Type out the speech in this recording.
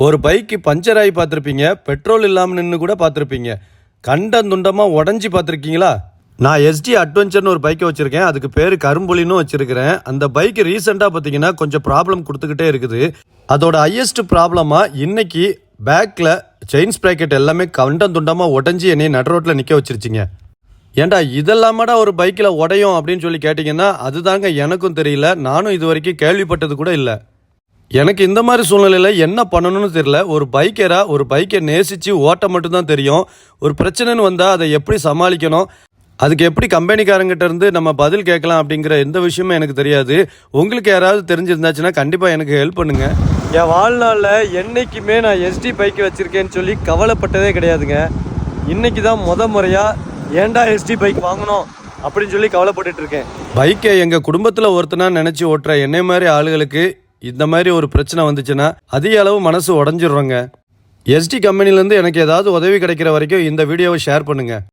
ஒரு bike puncture ஆகி பார்த்துருப்பீங்க, பெட்ரோல் இல்லாமல் நின்று கூட பார்த்துருப்பீங்க, கண்டந்துண்டமாக உடஞ்சி பார்த்துருக்கீங்களா? நான் எஸ்டி அட்வென்ச்சர்னு ஒரு பைக்கை வச்சுருக்கேன். அதுக்கு பேர் கரும்புலின்னு வச்சுருக்கிறேன். அந்த பைக்கு ரீசெண்டாக பார்த்தீங்கன்னா கொஞ்சம் ப்ராப்ளம் கொடுத்துக்கிட்டே இருக்குது. அதோட ஹையஸ்ட் ப்ராப்ளமாக இன்னைக்கு பேக்கில் செயின் ஸ்ப்ராக்கெட் எல்லாமே கண்டந்துண்டமாக உடஞ்சி என்னை நடு ரோட்டில் நிற்க வச்சிருச்சிங்க. ஏண்டா இதெல்லாமாடா ஒரு பைக்கில் உடையும் அப்படின்னு சொல்லி கேட்டிங்கன்னா அதுதாங்க எனக்கும் தெரியல. நானும் இது வரைக்கும் கேள்விப்பட்டது கூட இல்லை. எனக்கு இந்த மாதிரி சூழ்நிலையில் என்ன பண்ணணும்னு தெரியல. ஒரு பைக்கராக ஒரு பைக்கை நேசித்து ஓட்ட மட்டும்தான் தெரியும். ஒரு பிரச்சனைன்னு வந்தால் அதை எப்படி சமாளிக்கணும், அதுக்கு எப்படி கம்பெனிக்காரங்கிட்ட இருந்து நம்ம பதில் கேட்கலாம் அப்படிங்கிற எந்த விஷயமும் எனக்கு தெரியாது. உங்களுக்கு யாராவது தெரிஞ்சிருந்தாச்சுன்னா கண்டிப்பாக எனக்கு ஹெல்ப் பண்ணுங்கள். என் வாழ்நாளில் என்றைக்குமே நான் எஸ்டி பைக்கு வச்சுருக்கேன்னு சொல்லி கவலைப்பட்டதே கிடையாதுங்க. இன்றைக்கி தான் முறையாக ஏன்டா எஸ்டி பைக் வாங்கணும் அப்படின்னு சொல்லி கவலைப்பட்டுட்டு இருக்கேன். பைக்கை எங்கள் குடும்பத்தில் ஒருத்தனா நினச்சி ஓட்டுற என்னை மாதிரி ஆளுகளுக்கு இந்த மாதிரி ஒரு பிரச்சனை வந்துச்சுன்னா அதிக அளவு மனசு உடஞ்சிடுறோங்க. எஸ்டி கம்பெனிலேருந்து எனக்கு ஏதாவது உதவி கிடைக்கிற வரைக்கும் இந்த வீடியோவை ஷேர் பண்ணுங்கள்.